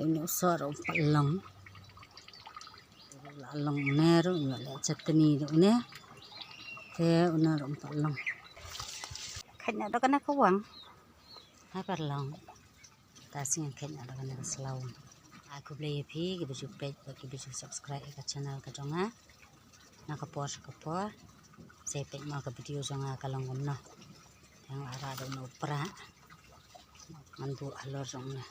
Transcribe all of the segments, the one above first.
ini usar palang lalang nero ngale chatni ne te unar palang kanya do kana kawang ha palang tasing kanya do kana slaw aku play phi ke baju page ke baju subscribe ke channel ka jonga na ka post saya page ma ka video jonga kalong gomna yang ara do no pra mandu alor jonga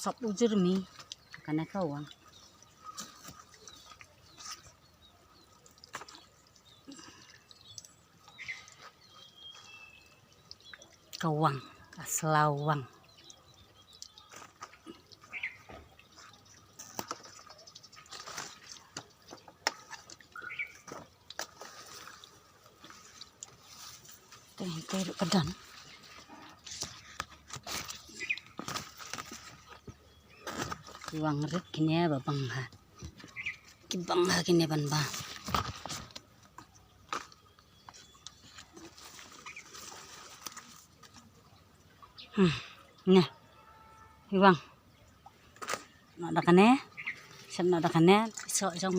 asap ujur mi kana kawang kawang aslawang teh kedan uang rik kini babangha kibangha kini banba nah uang nak kane sem nak kane sok jong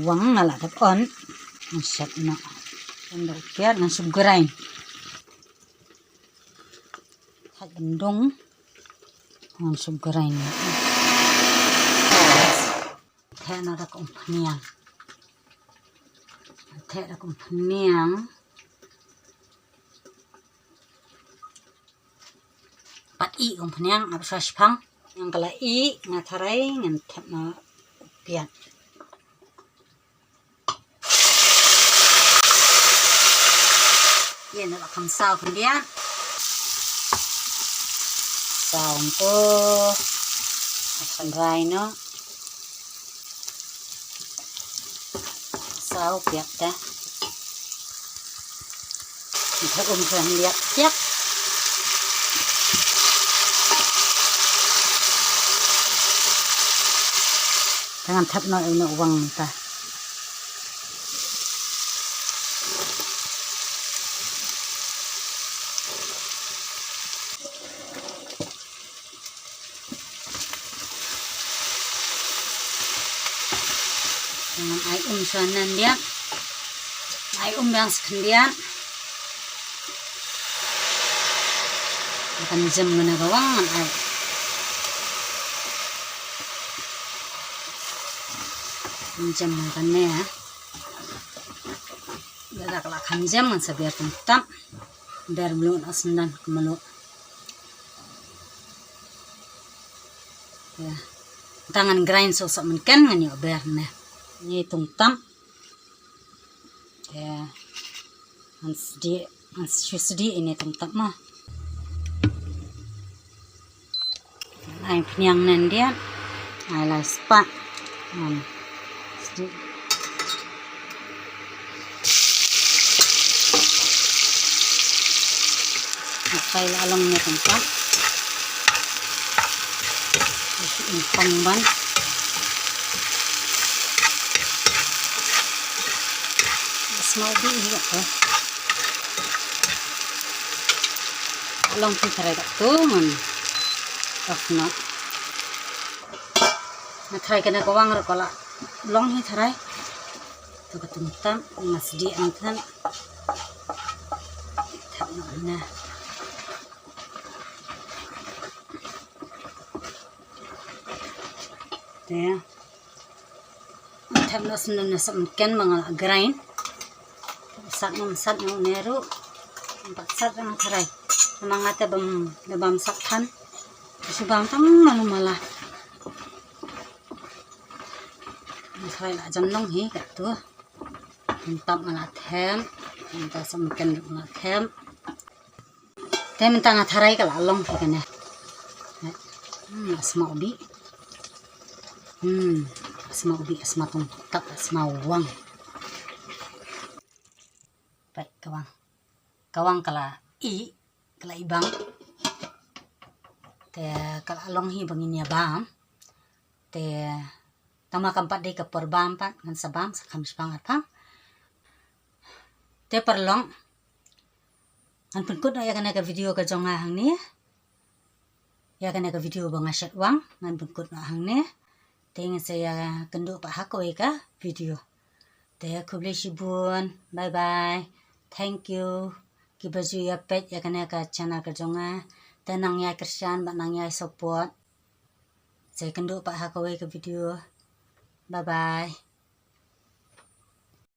uang nala on set na endo piat na sugrain hat bendong on sugrain thena da kompaniang pat i kompaniang absas pang yang kala i ngatarai ngan thep na piat yan na kam sao dia sao to akan rai no sao piat ta kita umpan lihat siap jangan tap no uang ta dengan ai sanan dia ai yang sekendian akan jam mana bawang ai jam kan ya biar kalau kan jam sebiar tuntam biar belum asendan kemelu ya tangan grind sosok mungkin ngani biar nih ini tungtam ya hans sedih ini tungtam mah ai penyang nan dia ai lah spa sedih pakai lalangnya tungtam pangban mau di juga tuh long putrai tuh man okna na try kena kawang ro kala long hi tharai to katumtam ngasdi angkan na ya tham nas na samken mga grind sat ng nero empat sat ng tharai mga tabam sakhan Subang tam malu malah. Misalnya nak jenong hi kat tu. Minta malah them, minta semakin malah them. Tem minta ngatharai ka lalong kan ya. Asma ubi. Asma ubi, asma tungtak, asma uang. Baik kawang. Kawang kala ibang. Te kala along hi bangin ya bam. Te tama kampat de kapor bam pa ngan sabam sa kamis banget pa. Te perlong an penkut ya kana ka video ka jonga hang ni. Ya kana ka video bang asyat wang ngan penkut na hang ni. Te saya kenduk pa hakoi ka video. Te kuble shibun. Bye bye. Thank you. Ki baju ya pet ya kana ka channel ka jonga. Te nang ya kersian ba nang ya support. Saya kenduk pa hakoi ka video. Bye bye.